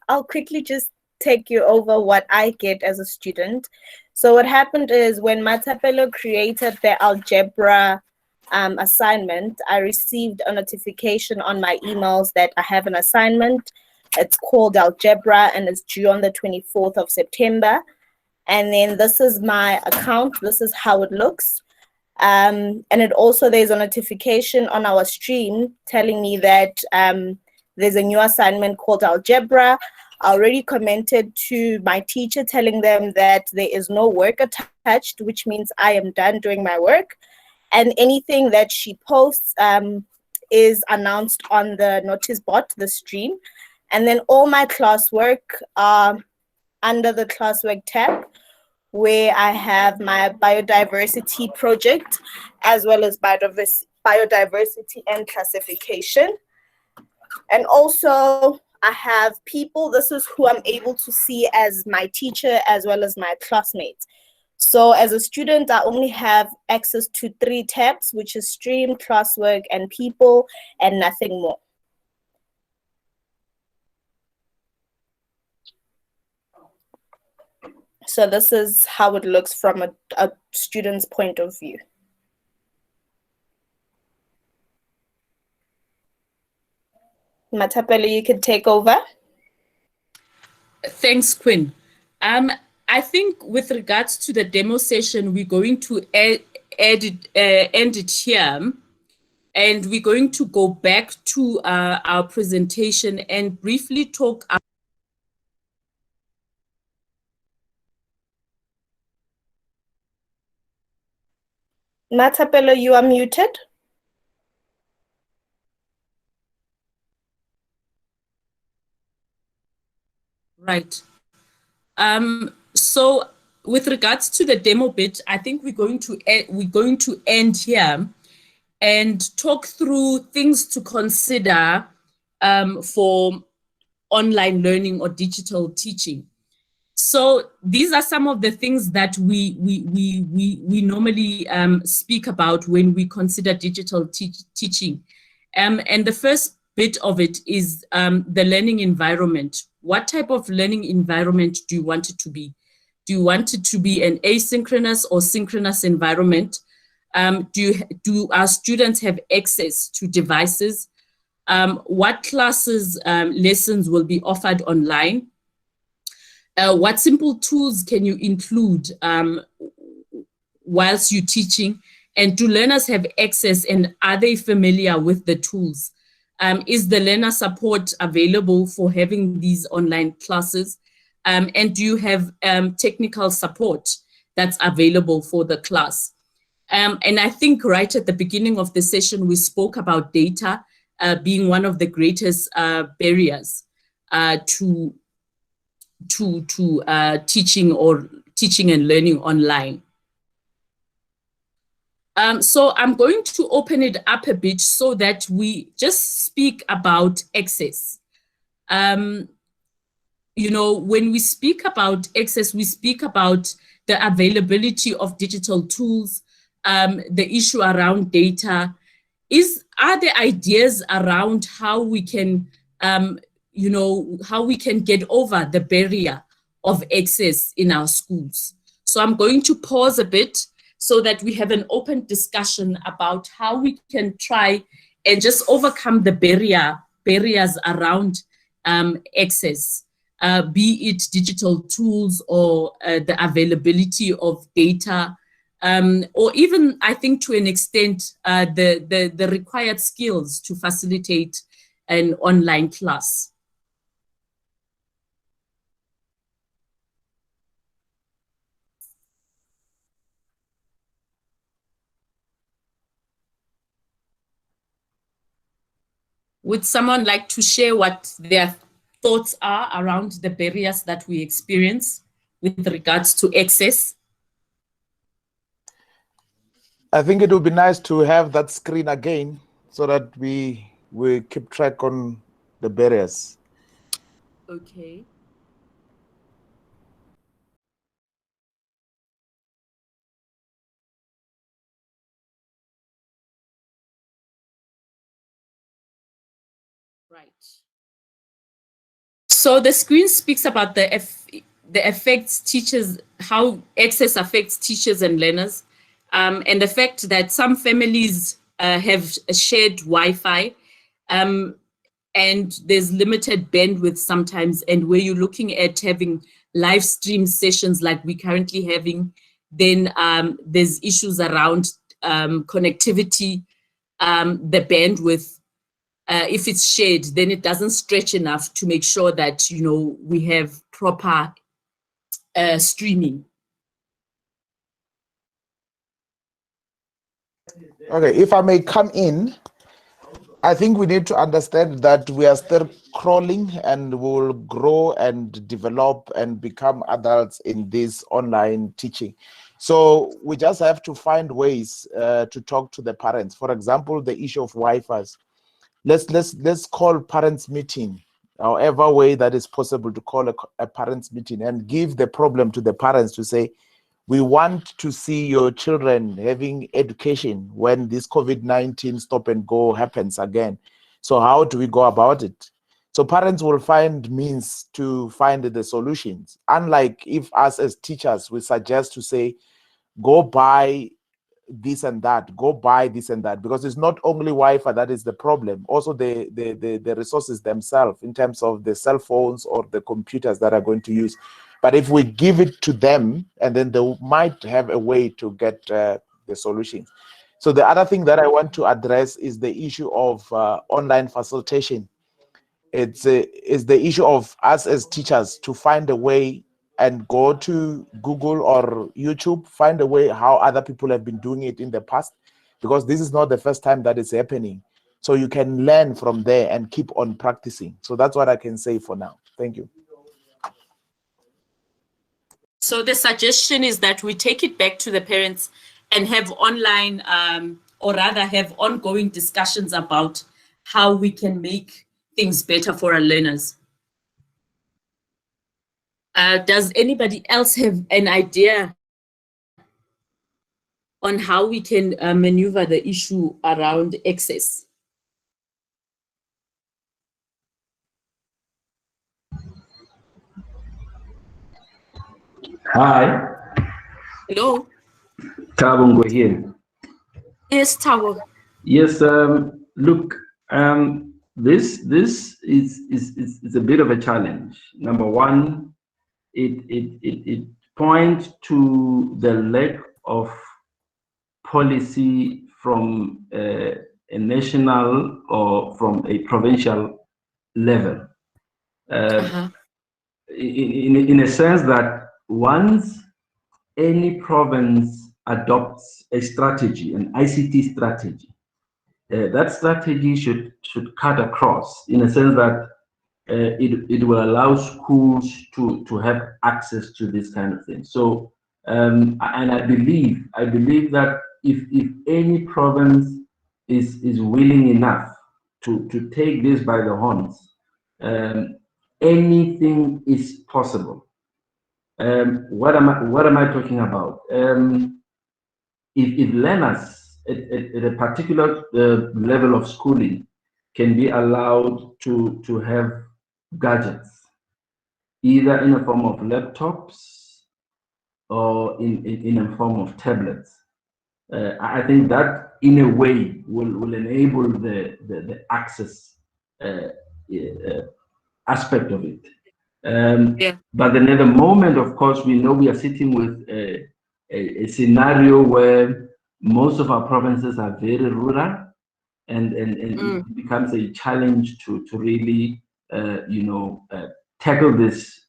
S3: I'll quickly just take you over what I get as a student. So what happened is when Matapelo created the algebra assignment, I received a notification on my emails that I have an assignment. It's called algebra and it's due on the 24th of September. And then this is my account. This is how it looks. And it also, there's a notification on our stream telling me that there's a new assignment called algebra. I already commented to my teacher telling them that there is no work attached, which means I am done doing my work. And anything that she posts is announced on the notice board, the stream. And then all my classwork are under the classwork tab, where I have my biodiversity project, as well as biodiversity and classification. And also I have people, this is who I'm able to see as my teacher, as well as my classmates. So as a student, I only have access to 3 tabs, which is stream, classwork, and people, and nothing more. So this is how it looks from a student's point of view. Matapelo, you can take over.
S1: Thanks, Quinn. I think with regards to the demo session, we're going to end it here. And we're going to go back to our presentation and briefly talk about
S3: Matapelo, you are muted.
S1: Right. So with regards to the demo bit, I think we're going to end here and talk through things to consider for online learning or digital teaching. So these are some of the things that we normally speak about when we consider digital teaching. And the first bit of it is the learning environment. What type of learning environment do you want it to be? Do you want it to be an asynchronous or synchronous environment? Do our students have access to devices? What classes, lessons will be offered online? What simple tools can you include whilst you're teaching? And do learners have access, and are they familiar with the tools? Is the learner support available for having these online classes? And do you have technical support that's available for the class? And I think right at the beginning of the session, we spoke about data being one of the greatest barriers to teaching and learning online. So I'm going to open it up a bit so that we just speak about access. You know, when we speak about access, we speak about the availability of digital tools, the issue around data. Are there ideas around how we can, you know, how we can get over the barrier of access in our schools? So I'm going to pause a bit so that we have an open discussion about how we can try and just overcome the barriers around access, be it digital tools or the availability of data, or even, I think, to an extent, the required skills to facilitate an online class. Would someone like to share what their thoughts are around the barriers that we experience with regards to access?
S4: I think it would be nice to have that screen again so that we keep track on the barriers.
S1: Okay. Right. So the screen speaks about the effects teachers, how access affects teachers and learners, and the fact that some families have shared Wi-Fi, and there's limited bandwidth sometimes, and where you're looking at having live stream sessions like we're currently having, then there's issues around connectivity, the bandwidth. If it's shared, then it doesn't stretch enough to make sure that, you know, we have proper streaming.
S4: Okay, if I may come in, I think we need to understand that we are still crawling and will grow and develop and become adults in this online teaching. So we just have to find ways to talk to the parents. For example, the issue of Wi-Fi. Let's call parents meeting, however way that is possible to call a parents meeting, and give the problem to the parents to say, we want to see your children having education when this COVID-19 stop and go happens again. So how do we go about it? So parents will find means to find the solutions. Unlike if us as teachers, we suggest to say, go buy this and that, go buy this and that, because it's not only Wi-Fi that is the problem, also the resources themselves in terms of the cell phones or the computers that are going to use. But if we give it to them, and then they might have a way to get the solutions. So the other thing that I want to address is the issue of online facilitation. It's the issue of us as teachers to find a way and go to Google or YouTube, find a way how other people have been doing it in the past, because this is not the first time that it's happening. So you can learn from there and keep on practicing. So that's what I can say for now. Thank you.
S1: So the suggestion is that we take it back to the parents and have online, or rather have ongoing discussions about how we can make things better for our learners. Does anybody else have an idea on how we can maneuver the issue around access?
S5: Hi.
S1: Hello?
S5: Tabungo here.
S1: Yes, Tabo.
S5: Yes, look, this is a bit of a challenge. Number one, it points to the lack of policy from a national or from a provincial level. In a sense that once any province adopts a strategy, an ICT strategy, that strategy should cut across in a sense that it will allow schools to have access to this kind of thing. So, and I believe that if any province is willing enough to take this by the horns, anything is possible. What am I talking about? If learners at a particular level of schooling can be allowed to have gadgets, either in a form of laptops or in a form of tablets, I think that in a way will enable the access aspect of it. But then at the moment, of course, we know we are sitting with a scenario where most of our provinces are very rural, and it becomes a challenge to really tackle this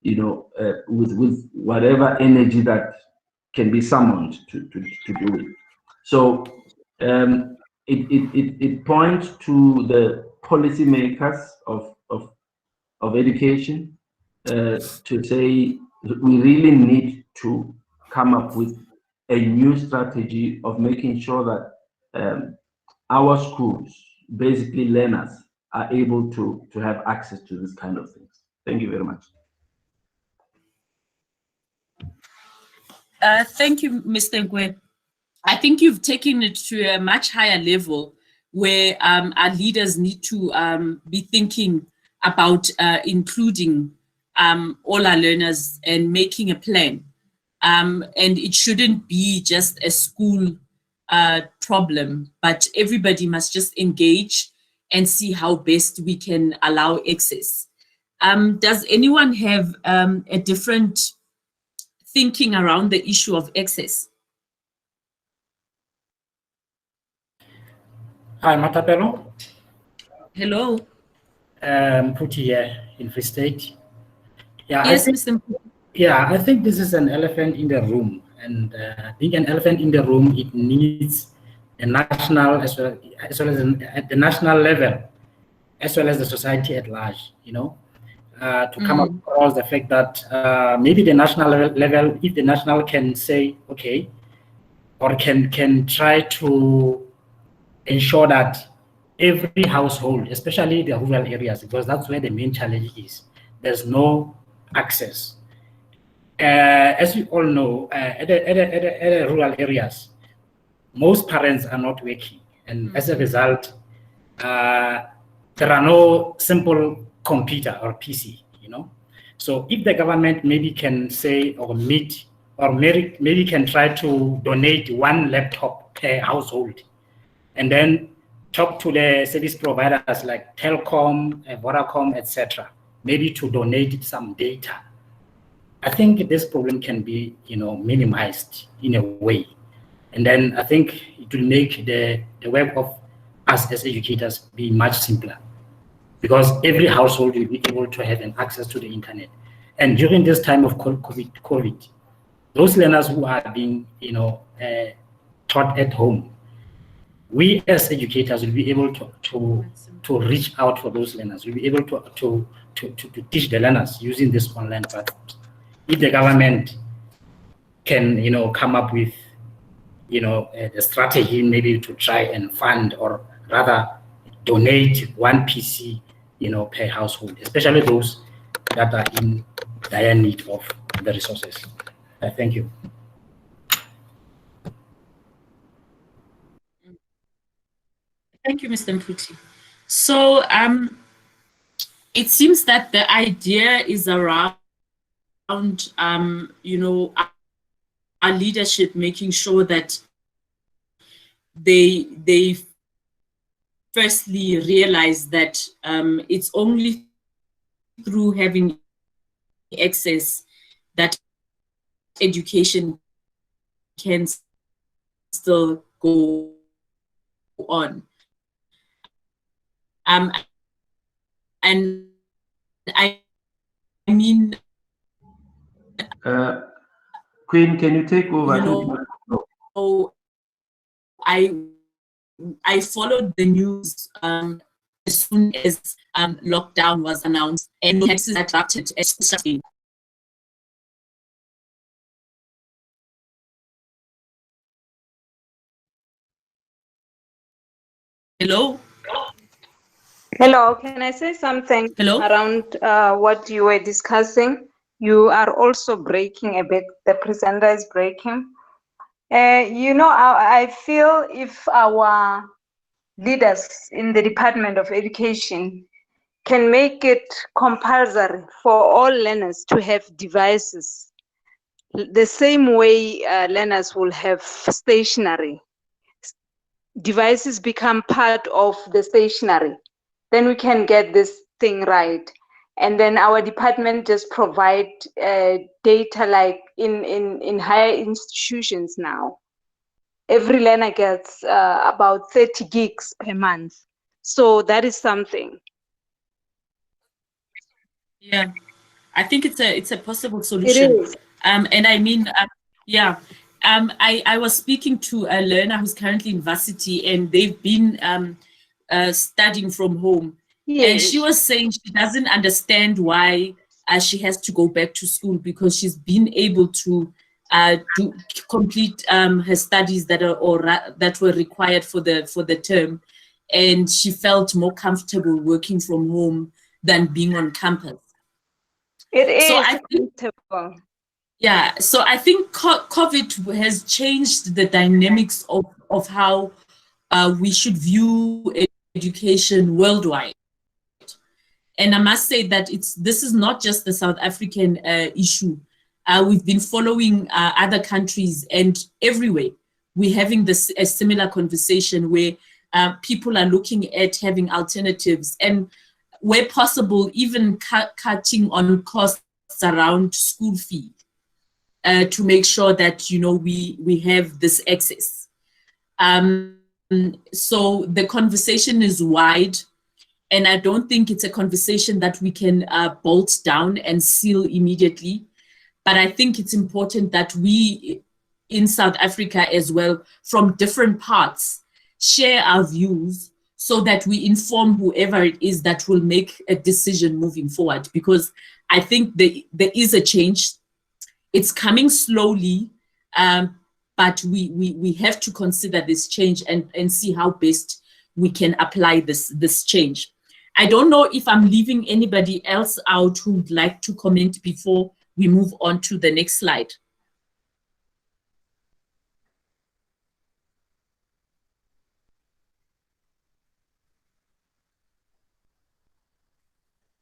S5: with whatever energy that can be summoned to do it. So it points to the policymakers of education to say we really need to come up with a new strategy of making sure that our schools, basically learners, are able to have access to this kind of things. Thank you very much.
S1: Thank you, Mr. Ngwe. I think you've taken it to a much higher level where our leaders need to be thinking about including all our learners and making a plan. And it shouldn't be just a school problem, but everybody must just engage and see how best we can allow access. Does anyone have a different thinking around the issue of access?
S6: Hi, Matapelo.
S1: Hello.
S6: Puti here in Free State. Yeah,
S1: yes, Mr.
S6: Yeah, I think this is an elephant in the room, and being an elephant in the room, it needs a national as well as at the national level, as well as the society at large. To come across the fact that maybe the national level, if the national can say okay, or can try to ensure that every household, especially the rural areas, because that's where the main challenge is, there's no access. As we all know, at the rural areas, most parents are not working, and as a result, there are no simple computer or PC. So if the government maybe can say or meet or maybe can try to donate one laptop per household, and then talk to the service providers like Telkom, Vodacom, etc., maybe to donate some data, I think this problem can be, minimized in a way. And then I think it will make the work of us as educators be much simpler, because every household will be able to have an access to the internet. And during this time of COVID, those learners who are being, taught at home, we as educators will be able to reach out for those learners. We'll be able to teach the learners using this online platforms. If the government can, come up with, a strategy maybe to try and fund or rather donate one PC, per household, especially those that are in dire need of the resources. Thank you.
S1: Thank you, Mr. Mputi. So it seems that the idea is around, our leadership making sure that they firstly realize that it's only through having access that education can still go on. And I mean,
S5: Queen, can you take over?
S1: I followed the news as soon as lockdown was announced, and taxes attracted especially. Hello?
S7: Hello, can I say something around what you were discussing? You are also breaking a bit, the presenter is breaking. I feel if our leaders in the Department of Education can make it compulsory for all learners to have devices, the same way learners will have stationery. Devices become part of the stationery, then we can get this thing right. And then our department just provide data like in higher institutions now. Every learner gets about 30 gigs per month. So that is something.
S1: Yeah, I think it's a possible solution.
S7: It is.
S1: And I mean, I was speaking to a learner who's currently in varsity, and they've been studying from home. Yes. And she was saying she doesn't understand why she has to go back to school, because she's been able to complete her studies that were required for the term, and she felt more comfortable working from home than being on campus.
S7: It is comfortable.
S1: Yeah, so I think COVID has changed the dynamics of how we should view education worldwide. And I must say that this is not just the South African issue. We've been following other countries, and everywhere we're having a similar conversation where people are looking at having alternatives, and where possible, even cutting on costs around school fee to make sure that we have this access. So the conversation is wide. And I don't think it's a conversation that we can bolt down and seal immediately. But I think it's important that we in South Africa as well, from different parts, share our views so that we inform whoever it is that will make a decision moving forward. Because I think there is a change. It's coming slowly, but we have to consider this change and see how best we can apply this change. I don't know if I'm leaving anybody else out who would like to comment before we move on to the next slide.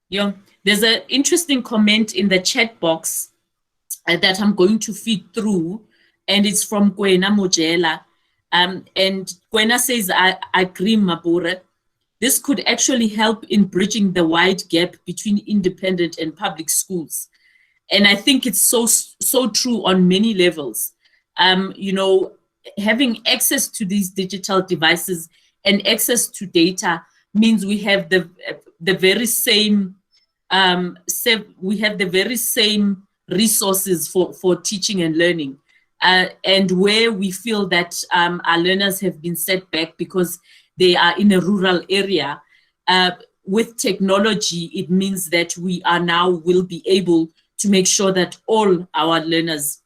S1: Yeah, there's an interesting comment in the chat box that I'm going to feed through, and it's from Kwena Mojela. And Kwena says, I agree, Mabure. This could actually help in bridging the wide gap between independent and public schools. And I think it's so true on many levels. Having access to these digital devices and access to data means we have the very same resources for teaching and learning. And where we feel that our learners have been set back because they are in a rural area, with technology, it means that we will be able to make sure that all our learners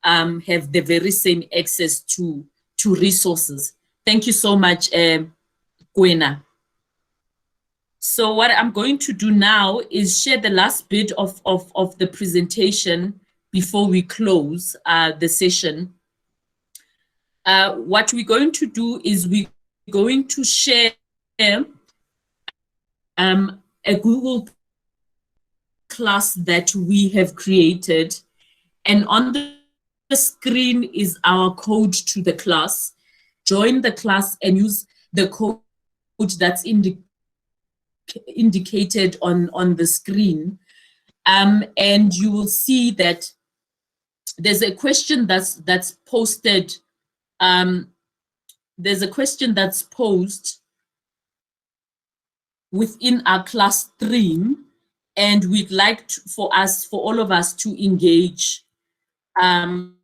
S1: have the very same access to resources. Thank you so much, Kwena. So what I'm going to do now is share the last bit of the presentation before we close the session. What we're going to do is we're going to share a Google class that we have created, and on the screen is our code to the class. Join the class and use the code that's indicated on the screen, and you will see that there's a question that's posted. There's a question that's posed within our class stream, and we'd like to, for all of us to engage in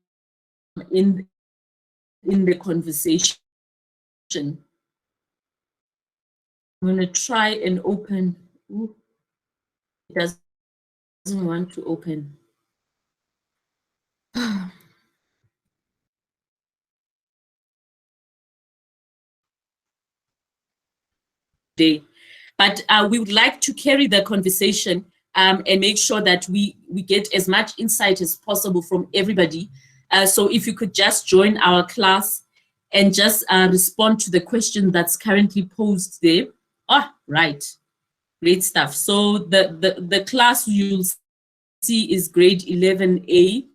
S1: the conversation. I'm going to try and open. Ooh, it doesn't want to open. Day. But we would like to carry the conversation and make sure that we get as much insight as possible from everybody. So if you could just join our class and just respond to the question that's currently posed there. Oh, right. Great stuff. So the class you'll see is grade 11A.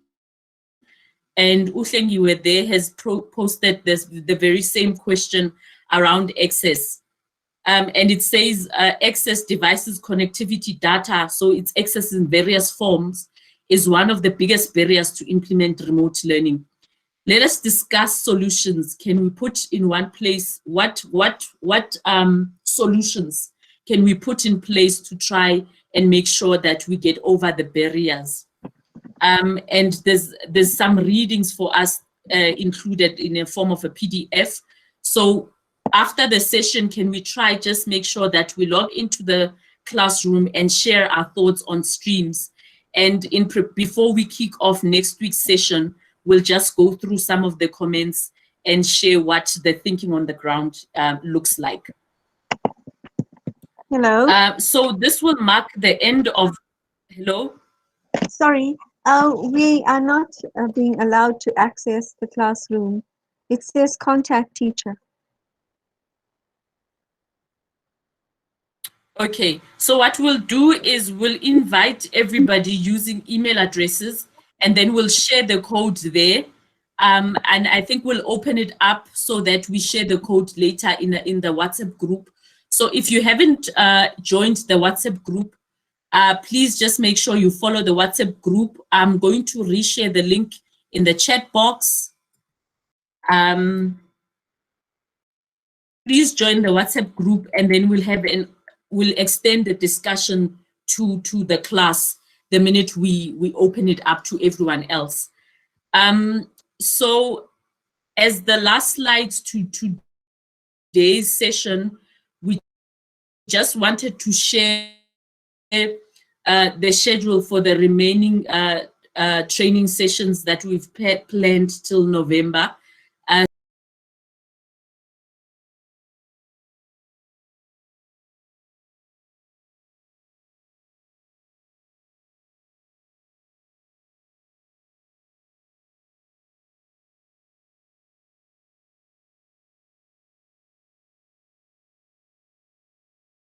S1: And Uhlengiwe there has posted the very same question around access. And it says access devices, connectivity, data, so it's access in various forms, is one of the biggest barriers to implement remote learning. Let us discuss solutions. Can we put in one place, what solutions can we put in place to try and make sure that we get over the barriers? And there's some readings for us included in a form of a PDF. So after the session, can we try just make sure that we log into the classroom and share our thoughts on streams? And before we kick off next week's session, we'll just go through some of the comments and share what the thinking on the ground looks like.
S8: Hello.
S1: So this will mark the end of, hello?
S8: Sorry, we are not being allowed to access the classroom. It says contact teacher.
S1: Okay, so what we'll do is we'll invite everybody using email addresses, and then we'll share the code there. And I think we'll open it up so that we share the code later in the WhatsApp group. So if you haven't joined the WhatsApp group, please just make sure you follow the WhatsApp group. I'm going to reshare the link in the chat box. Please join the WhatsApp group, and then we'll extend the discussion to the class the minute we open it up to everyone else. So as the last slides to today's session, we just wanted to share the schedule for the remaining training sessions that we've planned till November.